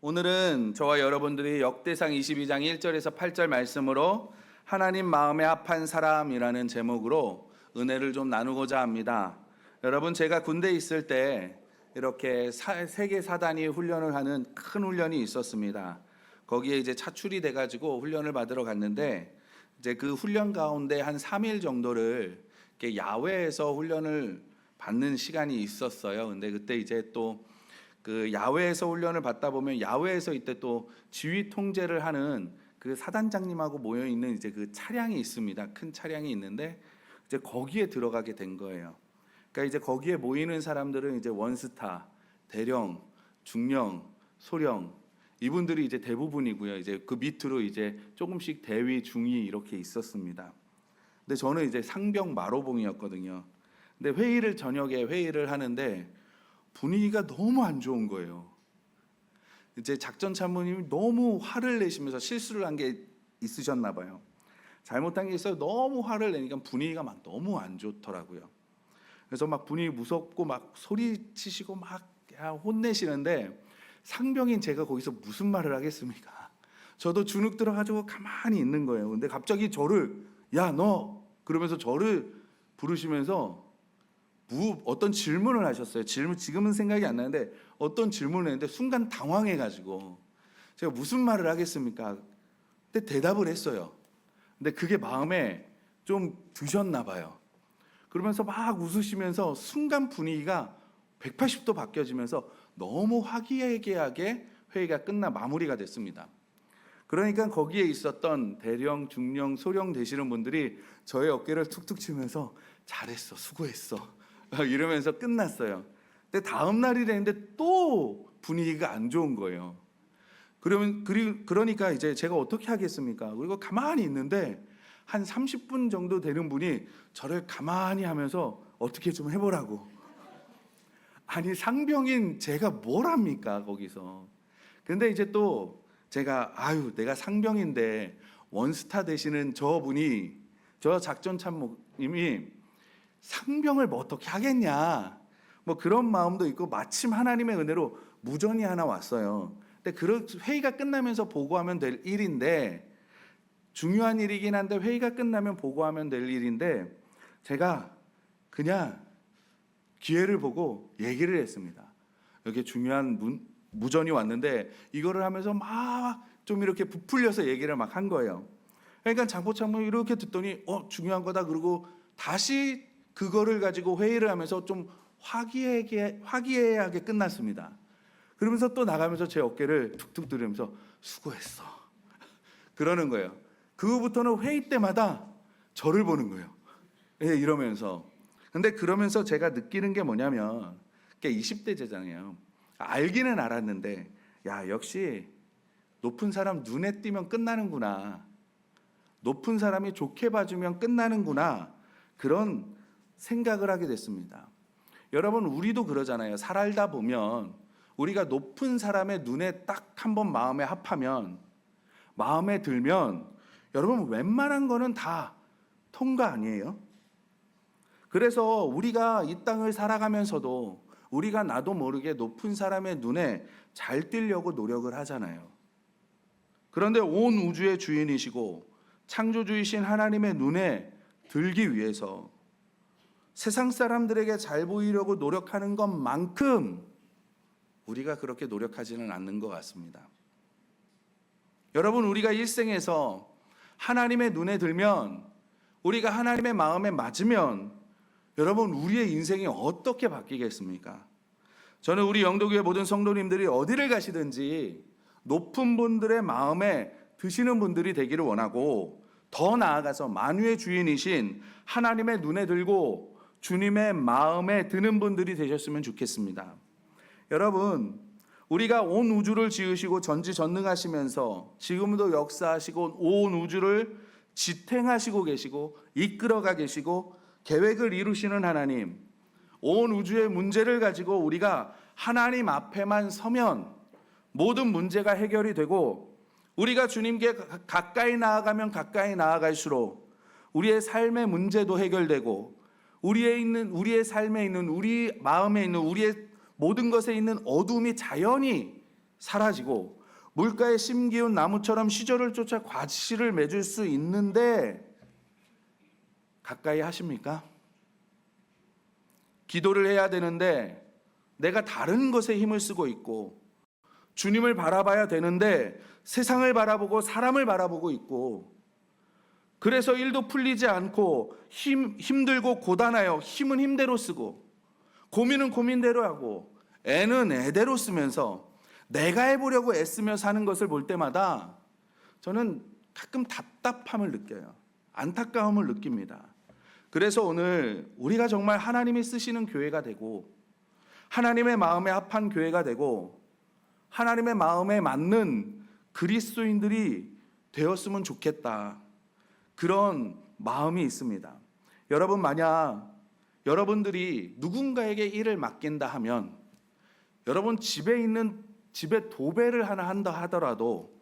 오늘은 저와 여러분들이 역대상 22장 1절에서 8절 말씀으로 하나님 마음에 합한 사람이라는 제목으로 은혜를 좀 나누고자 합니다. 여러분, 제가 군대에 있을 때 이렇게 세계 사단위 훈련을 하는 큰 훈련이 있었습니다. 거기에 이제 차출이 돼가지고 훈련을 받으러 갔는데 이제 그 훈련 가운데 한 3일 정도를 이렇게 야외에서 훈련을 받는 시간이 있었어요. 근데 그때 이제 또 그 야외에서 훈련을 받다 보면 야외에서 이때 또 지휘 통제를 하는 그 사단장님하고 모여 있는 이제 그 차량이 있습니다. 큰 차량이 있는데 이제 거기에 들어가게 된 거예요. 그러니까 이제 거기에 모이는 사람들은 이제 원스타, 대령, 중령, 소령 이분들이 이제 대부분이고요. 이제 그 밑으로 이제 조금씩 대위, 중위 이렇게 있었습니다. 근데 저는 이제 상병 마로봉이었거든요. 근데 저녁에 회의를 하는데 분위기가 너무 안 좋은 거예요. 이제 작전 참모님이 너무 화를 내시면서 실수를 한 게 있으셨나 봐요. 잘못한 게 있어요. 너무 화를 내니까 분위기가 막 너무 안 좋더라고요. 그래서 막 분위기 무섭고 막 소리치시고 막 혼내시는데 상병인 제가 거기서 무슨 말을 하겠습니까? 저도 주눅 들어가지고 가만히 있는 거예요. 근데 갑자기 저를 야 너 그러면서 저를 부르시면서 어떤 질문을 하셨어요. 지금은 생각이 안 나는데 어떤 질문을 했는데 순간 당황해가지고 제가 무슨 말을 하겠습니까? 근데 대답을 했어요. 근데 그게 마음에 좀 드셨나 봐요. 그러면서 막 웃으시면서 순간 분위기가 180도 바뀌어지면서 너무 화기애애하게 회의가 마무리가 됐습니다. 그러니까 거기에 있었던 대령, 중령, 소령 되시는 분들이 저의 어깨를 툭툭 치면서 잘했어, 수고했어 이러면서 끝났어요. 근데 다음 날이 됐는데 또 분위기가 안 좋은 거예요. 그러니까 이제 제가 어떻게 하겠습니까? 그리고 가만히 있는데 한 30분 정도 되는 분이 저를 가만히 하면서 어떻게 좀 해보라고. 아니 상병인 제가 뭘 합니까 거기서. 근데 이제 또 제가 내가 상병인데 원스타 되시는 저 작전 참모님이 상병을 뭐 어떻게 하겠냐 뭐 그런 마음도 있고 마침 하나님의 은혜로 무전이 하나 왔어요. 근데 그 회의가 끝나면서 보고하면 될 일인데 중요한 일이긴 한데 회의가 끝나면 보고하면 될 일인데 제가 그냥 기회를 보고 얘기를 했습니다. 이렇게 중요한 무전이 왔는데 이거를 하면서 막 좀 이렇게 부풀려서 얘기를 막 한 거예요. 그러니까 장포참모님 이렇게 듣더니 중요한 거다 그러고 다시 그거를 가지고 회의를 하면서 좀 화기애애하게 끝났습니다. 그러면서 또 나가면서 제 어깨를 툭툭 두르면서 수고했어 그러는 거예요. 그후부터는 회의 때마다 저를 보는 거예요. 이러면서. 근데 그러면서 제가 느끼는 게 뭐냐면 20대 제잖아요. 알기는 알았는데 역시 높은 사람 눈에 띄면 끝나는구나. 높은 사람이 좋게 봐주면 끝나는구나. 그런 생각을 하게 됐습니다. 여러분, 우리도 그러잖아요. 살다 보면 우리가 높은 사람의 눈에 딱 한번 마음에 합하면, 마음에 들면 여러분 웬만한 거는 다 통과 아니에요? 그래서 우리가 이 땅을 살아가면서도 우리가 나도 모르게 높은 사람의 눈에 잘 띄려고 노력을 하잖아요. 그런데 온 우주의 주인이시고 창조주이신 하나님의 눈에 들기 위해서 세상 사람들에게 잘 보이려고 노력하는 것만큼 우리가 그렇게 노력하지는 않는 것 같습니다. 여러분, 우리가 일생에서 하나님의 눈에 들면, 우리가 하나님의 마음에 맞으면 여러분 우리의 인생이 어떻게 바뀌겠습니까? 저는 우리 영도교회 모든 성도님들이 어디를 가시든지 높은 분들의 마음에 드시는 분들이 되기를 원하고, 더 나아가서 만유의 주인이신 하나님의 눈에 들고 주님의 마음에 드는 분들이 되셨으면 좋겠습니다. 여러분, 우리가 온 우주를 지으시고 전지전능하시면서 지금도 역사하시고 온 우주를 지탱하시고 계시고 이끌어가 계시고 계획을 이루시는 하나님, 온 우주의 문제를 가지고 우리가 하나님 앞에만 서면 모든 문제가 해결이 되고, 우리가 주님께 가까이 나아가면 가까이 나아갈수록 우리의 삶의 문제도 해결되고, 우리의 삶에 있는, 우리 마음에 있는, 우리의 모든 것에 있는 어둠이 자연히 사라지고 물가에 심기운 나무처럼 시절을 쫓아 과실을 맺을 수 있는데 가까이 하십니까? 기도를 해야 되는데 내가 다른 것에 힘을 쓰고 있고, 주님을 바라봐야 되는데 세상을 바라보고 사람을 바라보고 있고, 그래서 일도 풀리지 않고 힘들고 고단하여 힘은 힘대로 쓰고 고민은 고민대로 하고 애는 애대로 쓰면서 내가 해보려고 애쓰며 사는 것을 볼 때마다 저는 가끔 답답함을 느껴요. 안타까움을 느낍니다. 그래서 오늘 우리가 정말 하나님이 쓰시는 교회가 되고 하나님의 마음에 합한 교회가 되고 하나님의 마음에 맞는 그리스도인들이 되었으면 좋겠다, 그런 마음이 있습니다. 여러분, 만약 여러분들이 누군가에게 일을 맡긴다 하면 여러분 집에 도배를 하나 한다 하더라도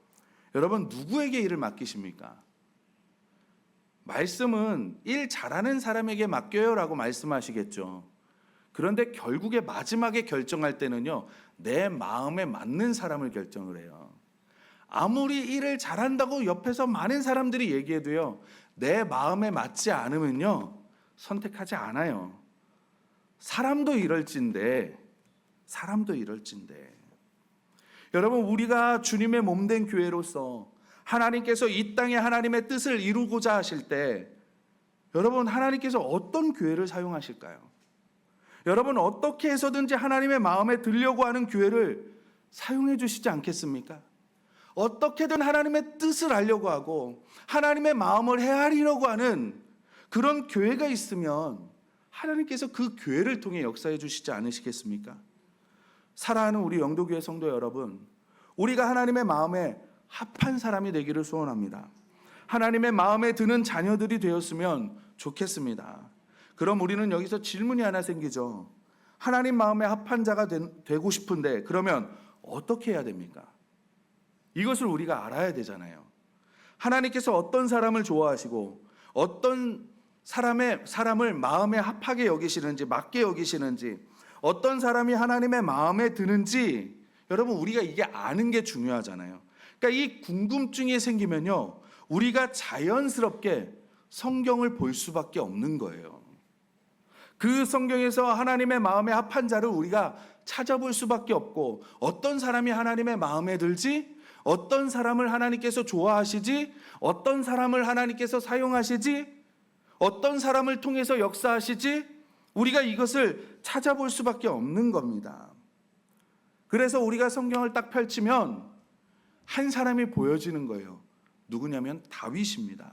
여러분 누구에게 일을 맡기십니까? 말씀은 일 잘하는 사람에게 맡겨요라고 말씀하시겠죠. 그런데 결국에 마지막에 결정할 때는요, 내 마음에 맞는 사람을 결정을 해요. 아무리 일을 잘한다고 옆에서 많은 사람들이 얘기해도요, 내 마음에 맞지 않으면요 선택하지 않아요. 사람도 이럴진데 여러분, 우리가 주님의 몸된 교회로서 하나님께서 이 땅에 하나님의 뜻을 이루고자 하실 때 여러분, 하나님께서 어떤 교회를 사용하실까요? 여러분, 어떻게 해서든지 하나님의 마음에 들려고 하는 교회를 사용해 주시지 않겠습니까? 어떻게든 하나님의 뜻을 알려고 하고 하나님의 마음을 헤아리려고 하는 그런 교회가 있으면 하나님께서 그 교회를 통해 역사해 주시지 않으시겠습니까? 사랑하는 우리 영도교회 성도 여러분, 우리가 하나님의 마음에 합한 사람이 되기를 소원합니다. 하나님의 마음에 드는 자녀들이 되었으면 좋겠습니다. 그럼 우리는 여기서 질문이 하나 생기죠. 하나님 마음에 합한 자가 되고 싶은데 그러면 어떻게 해야 됩니까? 이것을 우리가 알아야 되잖아요. 하나님께서 어떤 사람을 좋아하시고 어떤 사람을 마음에 합하게 여기시는지, 맞게 여기시는지, 어떤 사람이 하나님의 마음에 드는지 여러분, 우리가 이게 아는 게 중요하잖아요. 그러니까 이 궁금증이 생기면요, 우리가 자연스럽게 성경을 볼 수밖에 없는 거예요. 그 성경에서 하나님의 마음에 합한 자를 우리가 찾아볼 수밖에 없고, 어떤 사람이 하나님의 마음에 들지, 어떤 사람을 하나님께서 좋아하시지, 어떤 사람을 하나님께서 사용하시지, 어떤 사람을 통해서 역사하시지, 우리가 이것을 찾아볼 수밖에 없는 겁니다. 그래서 우리가 성경을 딱 펼치면 한 사람이 보여지는 거예요. 누구냐면 다윗입니다.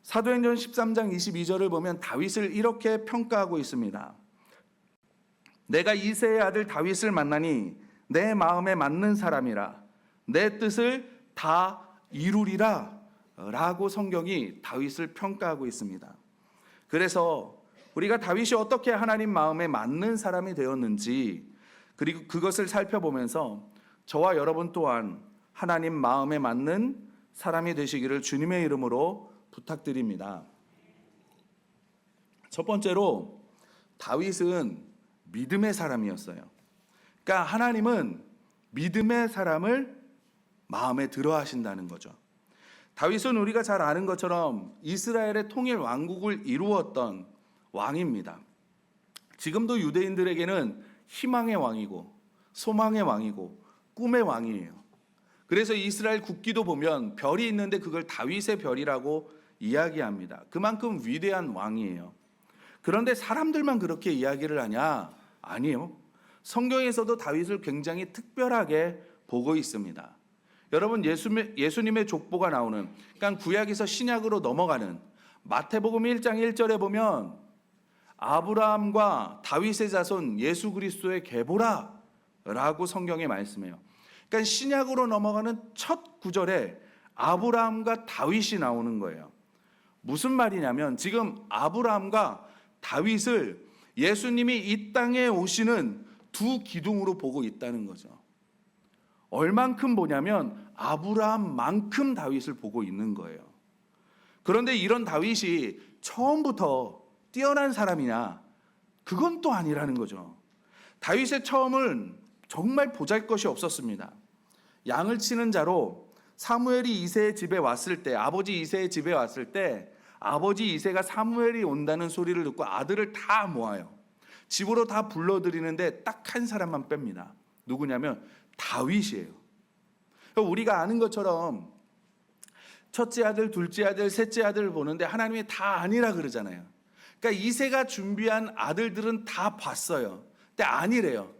사도행전 13장 22절을 보면 다윗을 이렇게 평가하고 있습니다. 내가 이새의 아들 다윗을 만나니 내 마음에 맞는 사람이라, 내 뜻을 다 이루리라 라고 성경이 다윗을 평가하고 있습니다. 그래서 우리가 다윗이 어떻게 하나님 마음에 맞는 사람이 되었는지, 그리고 그것을 살펴보면서 저와 여러분 또한 하나님 마음에 맞는 사람이 되시기를 주님의 이름으로 부탁드립니다. 첫 번째로 다윗은 믿음의 사람이었어요. 그러니까 하나님은 믿음의 사람을 마음에 들어 하신다는 거죠. 다윗은 우리가 잘 아는 것처럼 이스라엘의 통일 왕국을 이루었던 왕입니다. 지금도 유대인들에게는 희망의 왕이고 소망의 왕이고 꿈의 왕이에요. 그래서 이스라엘 국기도 보면 별이 있는데 그걸 다윗의 별이라고 이야기합니다. 그만큼 위대한 왕이에요. 그런데 사람들만 그렇게 이야기를 하냐? 아니요. 성경에서도 다윗을 굉장히 특별하게 보고 있습니다. 여러분, 예수님의 족보가 나오는, 그러니까 구약에서 신약으로 넘어가는 마태복음 1장 1절에 보면 아브라함과 다윗의 자손 예수 그리스도의 계보라 라고 성경에 말씀해요. 그러니까 신약으로 넘어가는 첫 구절에 아브라함과 다윗이 나오는 거예요. 무슨 말이냐면 지금 아브라함과 다윗을 예수님이 이 땅에 오시는 두 기둥으로 보고 있다는 거죠. 얼만큼 보냐면 아브라함만큼 다윗을 보고 있는 거예요. 그런데 이런 다윗이 처음부터 뛰어난 사람이냐? 그건 또 아니라는 거죠. 다윗의 정말 보잘것이 없었습니다. 양을 치는 자로 사무엘이 이새의 집에 왔을 때, 아버지 이새의 집에 왔을 때 아버지 이새가 사무엘이 온다는 소리를 듣고 아들을 다 모아요. 집으로 다 불러들이는데 딱 한 사람만 뺍니다. 누구냐면 다윗이에요. 우리가 아는 것처럼 첫째 아들, 둘째 아들, 셋째 아들을 보는데 하나님이 다 아니라 그러잖아요. 그러니까 이새가 준비한 아들들은 다 봤어요. 근데 아니래요.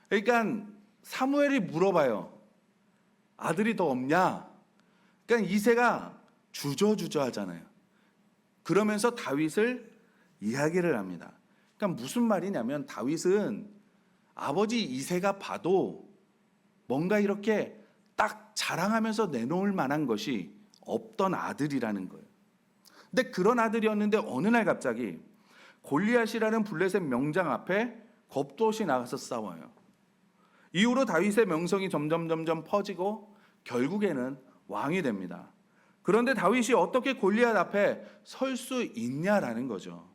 그러니까 사무엘이 물어봐요. 아들이 더 없냐? 그러니까 이새가 주저주저 하잖아요. 그러면서 다윗을 이야기를 합니다. 그러니까 무슨 말이냐면 다윗은 아버지 이새가 봐도 뭔가 이렇게 딱 자랑하면서 내놓을 만한 것이 없던 아들이라는 거예요. 근데 그런 아들이었는데 어느 날 갑자기 골리앗이라는 블레셋 명장 앞에 겁도 없이 나가서 싸워요. 이후로 다윗의 명성이 점점 퍼지고 결국에는 왕이 됩니다. 그런데 다윗이 어떻게 골리앗 앞에 설 수 있냐라는 거죠.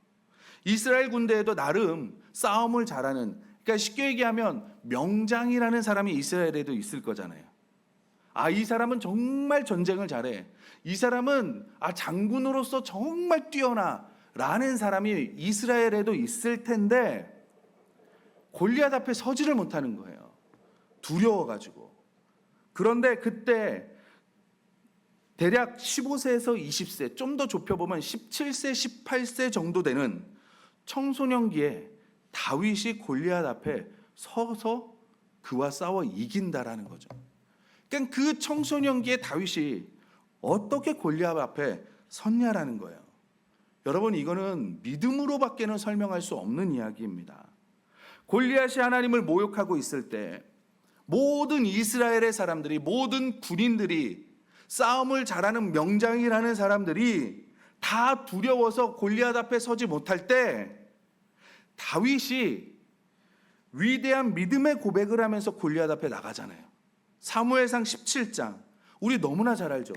이스라엘 군대에도 나름 싸움을 잘하는, 그러니까 쉽게 얘기하면 명장이라는 사람이 이스라엘에도 있을 거잖아요. 이 사람은 정말 전쟁을 잘해. 이 사람은 장군으로서 정말 뛰어나 라는 사람이 이스라엘에도 있을 텐데 골리앗 앞에 서지를 못하는 거예요. 두려워가지고. 그런데 그때 대략 15세에서 20세, 좀 더 좁혀보면 17세, 18세 정도 되는 청소년기에 다윗이 골리앗 앞에 서서 그와 싸워 이긴다라는 거죠. 그러니까 그 청소년기에 다윗이 어떻게 골리앗 앞에 섰냐라는 거예요. 여러분, 이거는 믿음으로밖에는 설명할 수 없는 이야기입니다. 골리앗이 하나님을 모욕하고 있을 때 모든 이스라엘의 사람들이, 모든 군인들이, 싸움을 잘하는 명장이라는 사람들이 다 두려워서 골리앗 앞에 서지 못할 때 다윗이 위대한 믿음의 고백을 하면서 골리앗 앞에 나가잖아요. 사무엘상 17장, 우리 너무나 잘 알죠.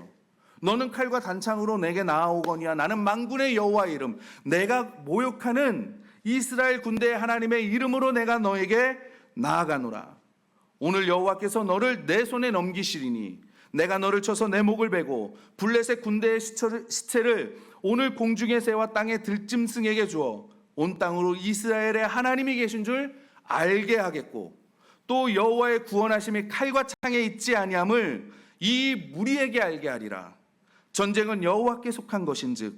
너는 칼과 단창으로 내게 나아오거니와 나는 만군의 여호와의 이름, 내가 모욕하는 이스라엘 군대의 하나님의 이름으로 내가 너에게 나아가노라. 오늘 여호와께서 너를 내 손에 넘기시리니 내가 너를 쳐서 내 목을 베고 블레셋 군대의 시체를 오늘 공중의 새와 땅의 들짐승에게 주어 온 땅으로 이스라엘의 하나님이 계신 줄 알게 하겠고 또 여호와의 구원하심이 칼과 창에 있지 아니함을 이 무리에게 알게 하리라. 전쟁은 여호와께 속한 것인즉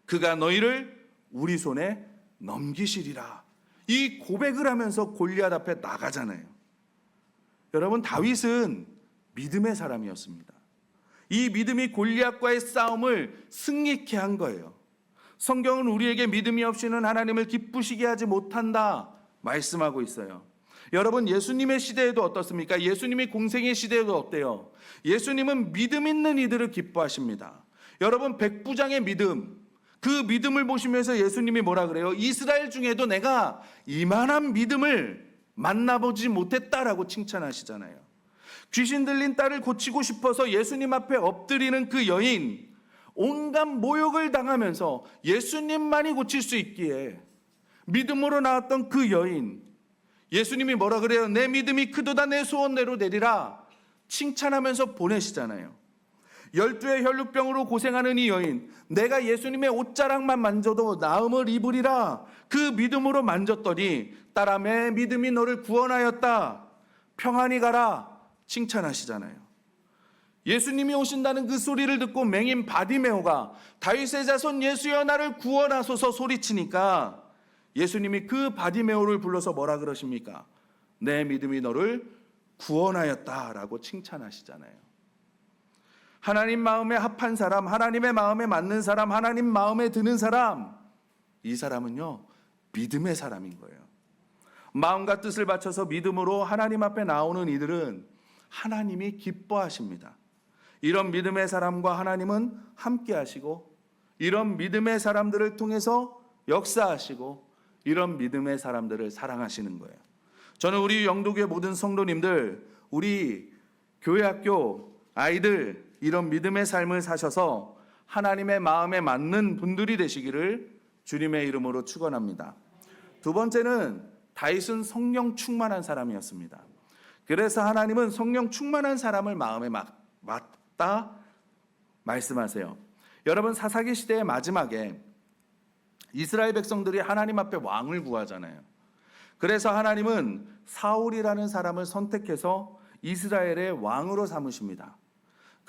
그가 너희를 우리 손에 넘기시리라. 이 고백을 하면서 골리앗 앞에 나가잖아요. 여러분, 다윗은 믿음의 사람이었습니다. 이 믿음이 골리앗과의 싸움을 승리케 한 거예요. 성경은 우리에게 믿음이 없이는 하나님을 기쁘시게 하지 못한다 말씀하고 있어요. 여러분, 예수님의 시대에도 어떻습니까? 예수님이 공생의 시대에도 어때요? 예수님은 믿음 있는 이들을 기뻐하십니다. 여러분, 백부장의 믿음, 그 믿음을 보시면서 예수님이 뭐라 그래요? 이스라엘 중에도 내가 이만한 믿음을 만나보지 못했다라고 칭찬하시잖아요. 귀신 들린 딸을 고치고 싶어서 예수님 앞에 엎드리는 그 여인, 온갖 모욕을 당하면서 예수님만이 고칠 수 있기에 믿음으로 나왔던 그 여인, 예수님이 뭐라 그래요? 내 믿음이 크도다 내 소원대로 되리라 칭찬하면서 보내시잖아요. 12의 혈루병으로 고생하는 이 여인, 내가 예수님의 옷자락만 만져도 나음을 입으리라 그 믿음으로 만졌더니 딸아 내 믿음이 너를 구원하였다 평안히 가라 칭찬하시잖아요. 예수님이 오신다는 그 소리를 듣고 맹인 바디메오가 다윗의 자손 예수여 나를 구원하소서 소리치니까 예수님이 그 바디메오를 불러서 뭐라 그러십니까? 내 믿음이 너를 구원하였다라고 칭찬하시잖아요. 하나님 마음에 합한 사람, 하나님의 마음에 맞는 사람, 하나님 마음에 드는 사람, 이 사람은요 믿음의 사람인 거예요. 마음과 뜻을 바쳐서 믿음으로 하나님 앞에 나오는 이들은 하나님이 기뻐하십니다. 이런 믿음의 사람과 하나님은 함께 하시고 이런 믿음의 사람들을 통해서 역사하시고 이런 믿음의 사람들을 사랑하시는 거예요. 저는 우리 영도교회 모든 성도님들, 우리 교회학교 아이들 이런 믿음의 삶을 사셔서 하나님의 마음에 맞는 분들이 되시기를 주님의 이름으로 축원합니다. 두 번째는 다윗은 성령 충만한 사람이었습니다. 그래서 하나님은 성령 충만한 사람을 마음에 맞다 말씀하세요. 여러분, 사사기 시대의 마지막에 이스라엘 백성들이 하나님 앞에 왕을 구하잖아요. 그래서 하나님은 사울이라는 사람을 선택해서 이스라엘의 왕으로 삼으십니다.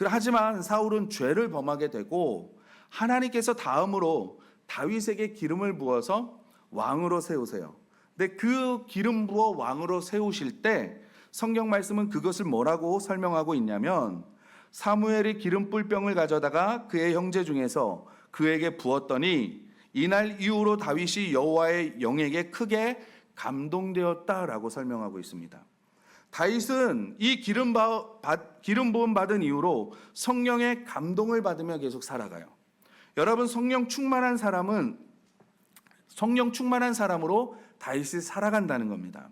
하지만 사울은 죄를 범하게 되고 하나님께서 다음으로 다윗에게 기름을 부어서 왕으로 세우세요. 근데 그 기름 부어 왕으로 세우실 때 성경 말씀은 그것을 뭐라고 설명하고 있냐면, 사무엘이 기름 뿔병을 가져다가 그의 형제 중에서 그에게 부었더니 이날 이후로 다윗이 여호와의 영에게 크게 감동되었다라고 설명하고 있습니다. 다윗은 이 기름 부음 받은 이후로 성령의 감동을 받으며 계속 살아가요. 여러분, 성령 충만한 사람은 성령 충만한 사람으로 다윗이 살아간다는 겁니다.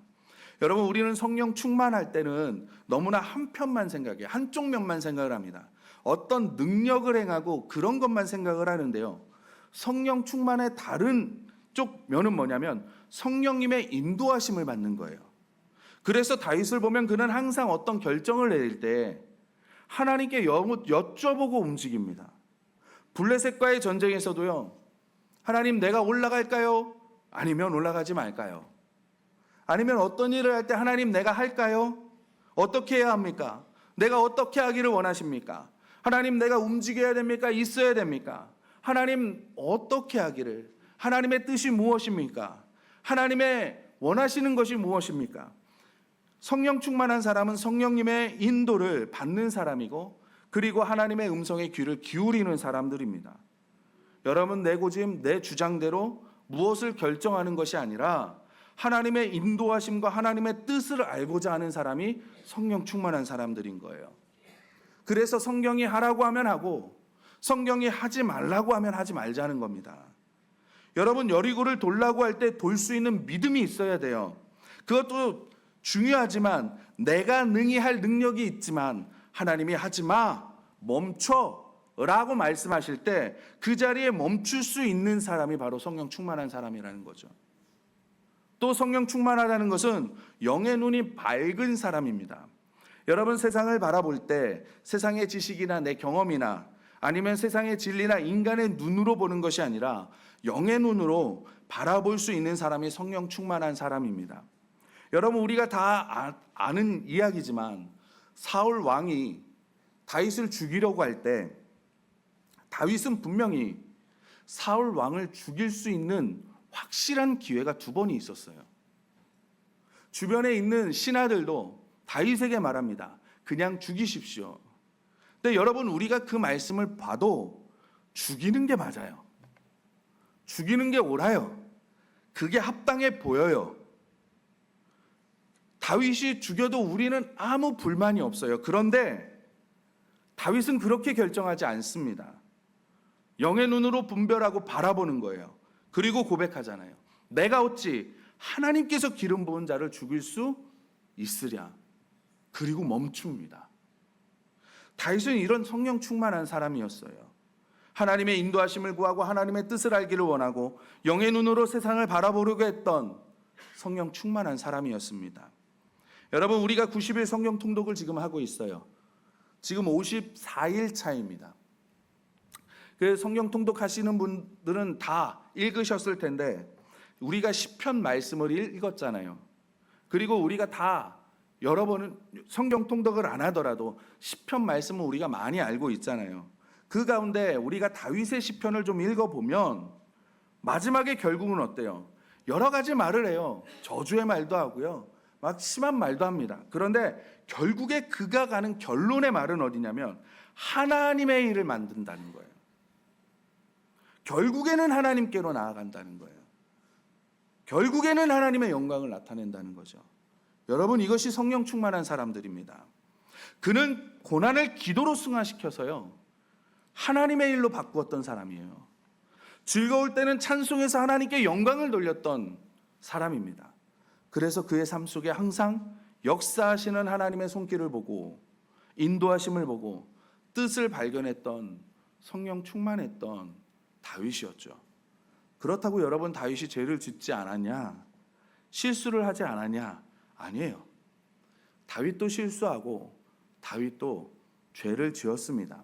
여러분, 우리는 성령 충만할 때는 너무나 한편만 생각해요. 한쪽 면만 생각을 합니다. 어떤 능력을 행하고 그런 것만 생각을 하는데요. 성령 충만의 다른 쪽 면은 뭐냐면 성령님의 인도하심을 받는 거예요. 그래서 다윗을 보면 그는 항상 어떤 결정을 내릴 때 하나님께 여쭤보고 움직입니다. 블레셋과의 전쟁에서도요. 하나님, 내가 올라갈까요? 아니면 올라가지 말까요? 아니면 어떤 일을 할 때 하나님, 내가 할까요? 어떻게 해야 합니까? 내가 어떻게 하기를 원하십니까? 하나님, 내가 움직여야 됩니까? 있어야 됩니까? 하나님, 어떻게 하기를? 하나님의 뜻이 무엇입니까? 하나님의 원하시는 것이 무엇입니까? 성령 충만한 사람은 성령님의 인도를 받는 사람이고, 그리고 하나님의 음성에 귀를 기울이는 사람들입니다. 여러분, 내 고집, 내 주장대로 무엇을 결정하는 것이 아니라 하나님의 인도하심과 하나님의 뜻을 알고자 하는 사람이 성령 충만한 사람들인 거예요. 그래서 성경이 하라고 하면 하고 성경이 하지 말라고 하면 하지 말자는 겁니다. 여러분, 여리고를 돌라고 할 때 돌 수 있는 믿음이 있어야 돼요. 그것도 중요하지만 내가 능히 할 능력이 있지만 하나님이 하지 마, 멈춰 라고 말씀하실 때 그 자리에 멈출 수 있는 사람이 바로 성령 충만한 사람이라는 거죠. 또 성령 충만하다는 것은 영의 눈이 밝은 사람입니다. 여러분, 세상을 바라볼 때 세상의 지식이나 내 경험이나 아니면 세상의 진리나 인간의 눈으로 보는 것이 아니라 영의 눈으로 바라볼 수 있는 사람이 성령 충만한 사람입니다. 여러분, 우리가 다 아는 이야기지만 사울 왕이 다윗을 죽이려고 할 때 다윗은 분명히 사울 왕을 죽일 수 있는 확실한 기회가 2번이 있었어요. 주변에 있는 신하들도 다윗에게 말합니다. 그냥 죽이십시오. 근데 여러분, 우리가 그 말씀을 봐도 죽이는 게 맞아요. 죽이는 게 옳아요. 그게 합당해 보여요. 다윗이 죽여도 우리는 아무 불만이 없어요. 그런데 다윗은 그렇게 결정하지 않습니다. 영의 눈으로 분별하고 바라보는 거예요. 그리고 고백하잖아요. 내가 어찌 하나님께서 기름 부은 자를 죽일 수 있으랴. 그리고 멈춥니다. 다윗은 이런 성령 충만한 사람이었어요. 하나님의 인도하심을 구하고 하나님의 뜻을 알기를 원하고 영의 눈으로 세상을 바라보려고 했던 성령 충만한 사람이었습니다. 여러분, 우리가 90일 성령 통독을 지금 하고 있어요. 지금 54일 차입니다. 그 성령 통독하시는 분들은 다 읽으셨을 텐데 우리가 시편 말씀을 읽었잖아요. 그리고 우리가 다 여러 번은 성경 통독을 안 하더라도 시편 말씀은 우리가 많이 알고 있잖아요. 그 가운데 우리가 다윗의 시편을 좀 읽어보면 마지막에 결국은 어때요? 여러 가지 말을 해요. 저주의 말도 하고요. 막 심한 말도 합니다. 그런데 결국에 그가 가는 결론의 말은 어디냐면 하나님의 일을 만든다는 거예요. 결국에는 하나님께로 나아간다는 거예요. 결국에는 하나님의 영광을 나타낸다는 거죠. 여러분, 이것이 성령 충만한 사람들입니다. 그는 고난을 기도로 승화시켜서요, 하나님의 일로 바꾸었던 사람이에요. 즐거울 때는 찬송해서 하나님께 영광을 돌렸던 사람입니다. 그래서 그의 삶 속에 항상 역사하시는 하나님의 손길을 보고 인도하심을 보고 뜻을 발견했던 성령 충만했던 다윗이었죠. 그렇다고 여러분, 다윗이 죄를 짓지 않았냐? 실수를 하지 않았냐? 아니에요. 다윗도 실수하고 다윗도 죄를 지었습니다.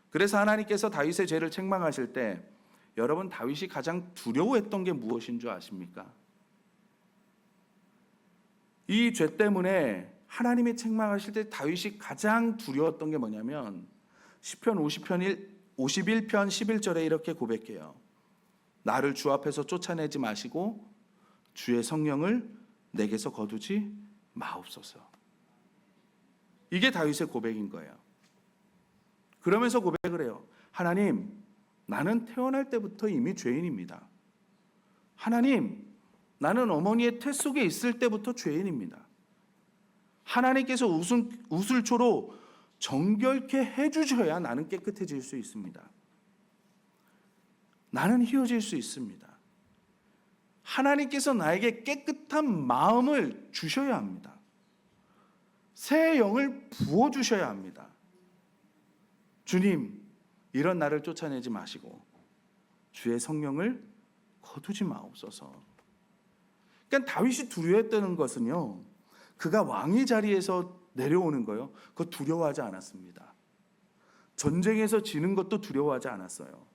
그래서 하나님께서 다윗의 죄를 책망하실 때 여러분 다윗이 가장 두려워했던 게 무엇인 줄 아십니까? 이 죄 때문에 하나님이 책망하실 때 다윗이 가장 두려웠던 게 뭐냐면 시편 51편 11절에 이렇게 고백해요. 나를 주 앞에서 쫓아내지 마시고 주의 성령을 내게서 거두지 마옵소서. 이게 다윗의 고백인 거예요. 그러면서 고백을 해요. 하나님, 나는 태어날 때부터 이미 죄인입니다. 하나님, 나는 어머니의 태 속에 있을 때부터 죄인입니다. 하나님께서 우슬초로 정결케 해주셔야 나는 깨끗해질 수 있습니다. 나는 희어질 수 있습니다. 하나님께서 나에게 깨끗한 마음을 주셔야 합니다. 새 영을 부어주셔야 합니다. 주님, 이런 나를 쫓아내지 마시고 주의 성령을 거두지 마옵소서. 그러니까 다윗이 두려워했다는 것은요, 그가 왕위 자리에서 내려오는 거요, 그거 두려워하지 않았습니다. 전쟁에서 지는 것도 두려워하지 않았어요.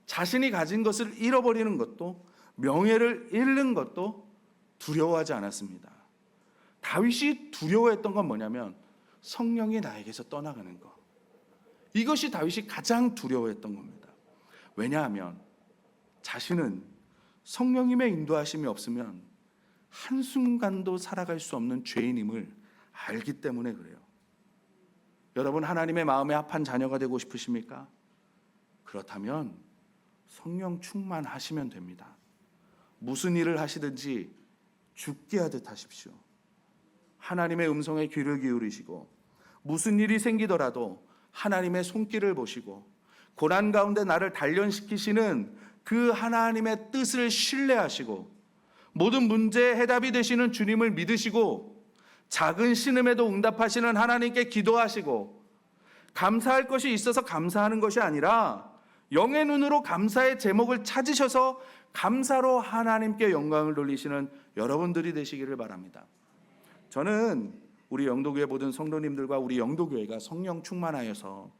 자신이 가진 것을 잃어버리는 것도, 명예를 잃는 것도 두려워하지 않았습니다. 다윗이 두려워했던 건 뭐냐면 성령이 나에게서 떠나가는 것. 이것이 다윗이 가장 두려워했던 겁니다. 왜냐하면 자신은 성령님의 인도하심이 없으면 한순간도 살아갈 수 없는 죄인임을 알기 때문에 그래요. 여러분, 하나님의 마음에 합한 자녀가 되고 싶으십니까? 그렇다면 성령 충만하시면 됩니다. 무슨 일을 하시든지 죽게 하듯 하십시오. 하나님의 음성에 귀를 기울이시고 무슨 일이 생기더라도 하나님의 손길을 보시고 고난 가운데 나를 단련시키시는 그 하나님의 뜻을 신뢰하시고 모든 문제의 해답이 되시는 주님을 믿으시고 작은 신음에도 응답하시는 하나님께 기도하시고 감사할 것이 있어서 감사하는 것이 아니라 영의 눈으로 감사의 제목을 찾으셔서 감사로 하나님께 영광을 돌리시는 여러분들이 되시기를 바랍니다. 저는 우리 영도교회 모든 성도님들과 우리 영도교회가 성령 충만하여서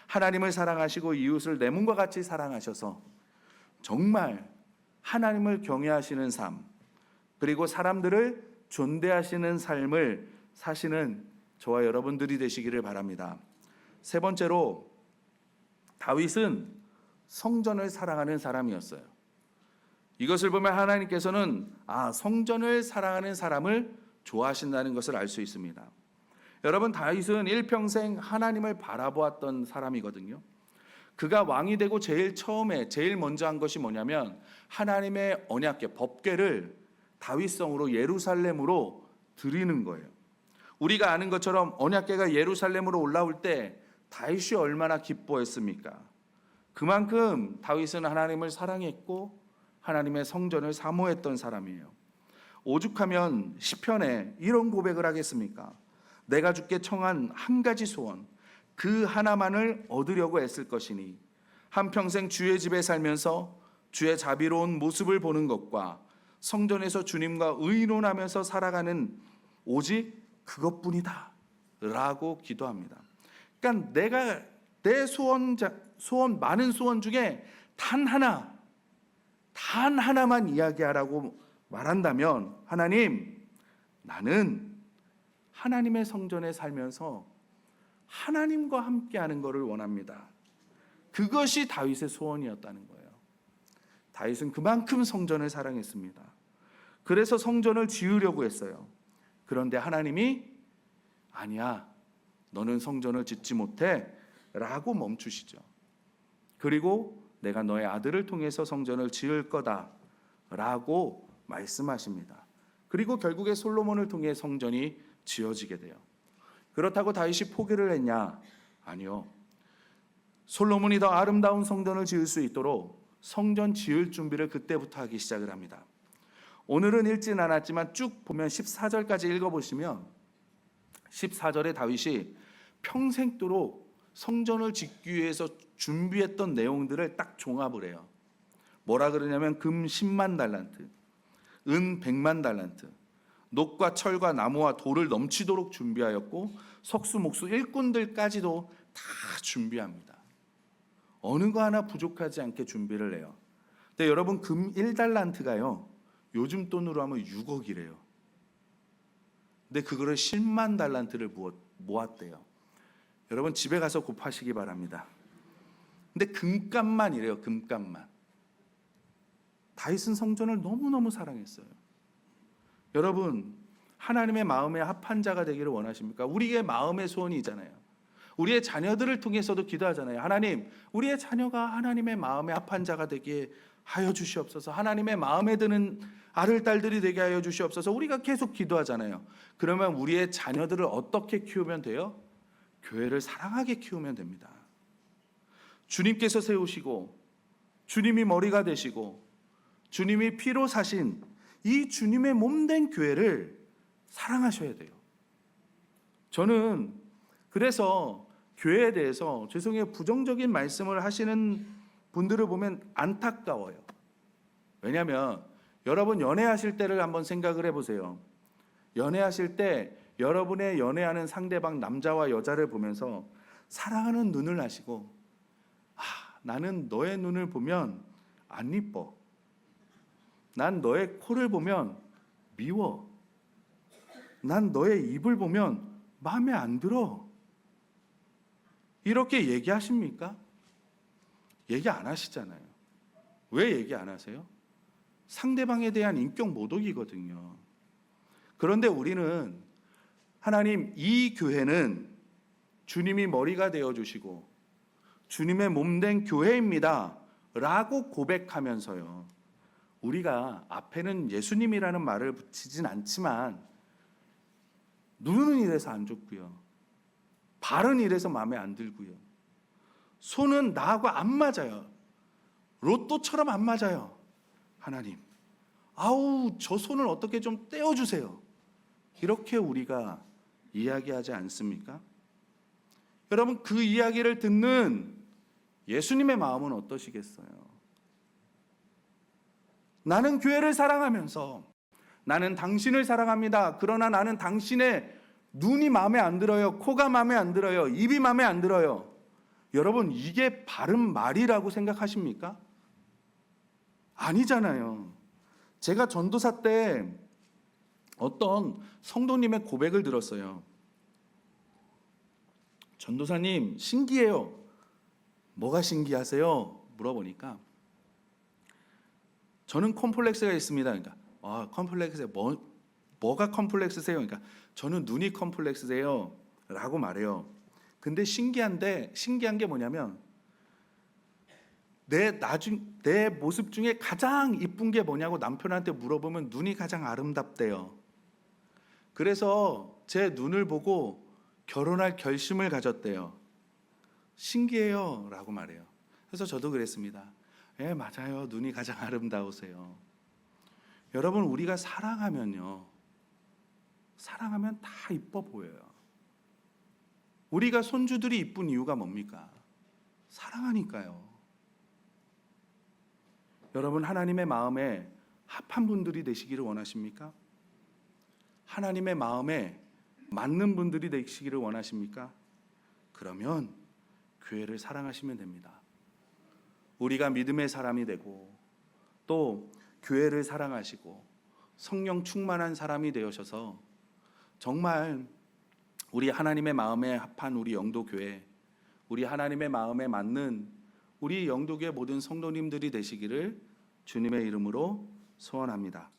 하나님을 사랑하시고 이웃을 내 몸과 같이 사랑하셔서 정말 하나님을 경외하시는 삶, 그리고 사람들을 존대하시는 삶을 사시는 저와 여러분들이 되시기를 바랍니다. 세 번째로, 다윗은 성전을 사랑하는 사람이었어요. 이것을 보면 하나님께서는 성전을 사랑하는 사람을 좋아하신다는 것을 알 수 있습니다. 여러분, 다윗은 일평생 하나님을 바라보았던 사람이거든요. 그가 왕이 되고 제일 먼저 한 것이 뭐냐면 하나님의 언약궤, 법궤를 다윗성으로 예루살렘으로 드리는 거예요. 우리가 아는 것처럼 언약궤가 예루살렘으로 올라올 때 다윗이 얼마나 기뻐했습니까? 그만큼 다윗은 하나님을 사랑했고 하나님의 성전을 사모했던 사람이에요. 오죽하면 시편에 이런 고백을 하겠습니까? 내가 주께 청한 한 가지 소원, 그 하나만을 얻으려고 애쓸 것이니 한평생 주의 집에 살면서 주의 자비로운 모습을 보는 것과 성전에서 주님과 의논하면서 살아가는 오직 그것뿐이다 라고 기도합니다. 그러니까 내가 내 많은 소원 중에 단 하나만 이야기하라고 말한다면, 하나님, 나는 하나님의 성전에 살면서 하나님과 함께하는 것을 원합니다. 그것이 다윗의 소원이었다는 거예요. 다윗은 그만큼 성전을 사랑했습니다. 그래서 성전을 지으려고 했어요. 그런데 하나님이 아니야, 너는 성전을 짓지 못해 라고 멈추시죠. 그리고 내가 너의 아들을 통해서 성전을 지을 거다 라고 말씀하십니다. 그리고 결국에 솔로몬을 통해 성전이 지어지게 돼요. 그렇다고 다윗이 포기를 했냐? 아니요. 솔로몬이 더 아름다운 성전을 지을 수 있도록 성전 지을 준비를 그때부터 하기 시작을 합니다. 오늘은 읽진 않았지만 쭉 보면 14절까지 읽어보시면 14절에 다윗이 평생도록 성전을 짓기 위해서 준비했던 내용들을 딱 종합을 해요. 뭐라 그러냐면 금 10만 달란트, 은 100만 달란트, 녹과 철과 나무와 돌을 넘치도록 준비하였고 석수 목수 일꾼들까지도 다 준비합니다. 어느 거 하나 부족하지 않게 준비를 해요. 근데 여러분 금 1달란트가요 요즘 돈으로 하면 6억이래요. 근데 그거를 10만 달란트를 모았대요. 여러분 집에 가서 곱하시기 바랍니다. 근데 금값만 이래요. 금값만. 다윗은 성전을 너무너무 사랑했어요. 여러분 하나님의 마음에 합한 자가 되기를 원하십니까? 우리의 마음의 소원이잖아요. 우리의 자녀들을 통해서도 기도하잖아요. 하나님, 우리의 자녀가 하나님의 마음에 합한 자가 되게 하여 주시옵소서. 하나님의 마음에 드는 아들, 딸들이 되게 하여 주시옵소서. 우리가 계속 기도하잖아요. 그러면 우리의 자녀들을 어떻게 키우면 돼요? 교회를 사랑하게 키우면 됩니다. 주님께서 세우시고 주님이 머리가 되시고 주님이 피로 사신 이 주님의 몸된 교회를 사랑하셔야 돼요. 저는 그래서 교회에 대해서 죄송해요 부정적인 말씀을 하시는 분들을 보면 안타까워요. 왜냐하면 여러분 연애하실 때를 한번 생각을 해보세요. 연애하실 때 여러분의 연애하는 상대방 남자와 여자를 보면서 사랑하는 눈을 하시고 나는 너의 눈을 보면 안 이뻐. 난 너의 코를 보면 미워. 난 너의 입을 보면 마음에 안 들어. 이렇게 얘기하십니까? 얘기 안 하시잖아요. 왜 얘기 안 하세요? 상대방에 대한 인격 모독이거든요. 그런데 우리는 하나님 이 교회는 주님이 머리가 되어주시고 주님의 몸된 교회입니다 라고 고백하면서요 우리가 앞에는 예수님이라는 말을 붙이진 않지만 눈은 이래서 안 좋고요 발은 이래서 마음에 안 들고요 손은 나하고 안 맞아요. 로또처럼 안 맞아요. 하나님 아우 저 손을 어떻게 좀 떼어주세요. 이렇게 우리가 이야기하지 않습니까? 여러분 그 이야기를 듣는 예수님의 마음은 어떠시겠어요? 나는 교회를 사랑하면서 나는 당신을 사랑합니다. 그러나 나는 당신의 눈이 마음에 안 들어요. 코가 마음에 안 들어요. 입이 마음에 안 들어요. 여러분 이게 바른 말이라고 생각하십니까? 아니잖아요. 제가 전도사 때 어떤 성도님의 고백을 들었어요. 전도사님 신기해요. 뭐가 신기하세요? 물어보니까 저는 컴플렉스가 있습니다. 그러니까 컴플렉스에 뭐가 컴플렉스세요? 그러니까 저는 눈이 컴플렉스세요 라고 말해요. 근데 신기한 게 뭐냐면 내 모습 중에 가장 이쁜 게 뭐냐고 남편한테 물어보면 눈이 가장 아름답대요. 그래서 제 눈을 보고 결혼할 결심을 가졌대요. 신기해요 라고 말해요. 그래서 저도 그랬습니다. 맞아요. 눈이 가장 아름다우세요. 여러분 우리가 사랑하면 다 이뻐 보여요. 우리가 손주들이 이쁜 이유가 뭡니까? 사랑하니까요. 여러분 하나님의 마음에 합한 분들이 되시기를 원하십니까? 하나님의 마음에 맞는 분들이 되시기를 원하십니까? 그러면 교회를 사랑하시면 됩니다. 우리가 믿음의 사람이 되고 또 교회를 사랑하시고 성령 충만한 사람이 되어셔서 정말 우리 하나님의 마음에 합한 우리 영도교회, 우리 하나님의 마음에 맞는 우리 영도교회 모든 성도님들이 되시기를 주님의 이름으로 소원합니다.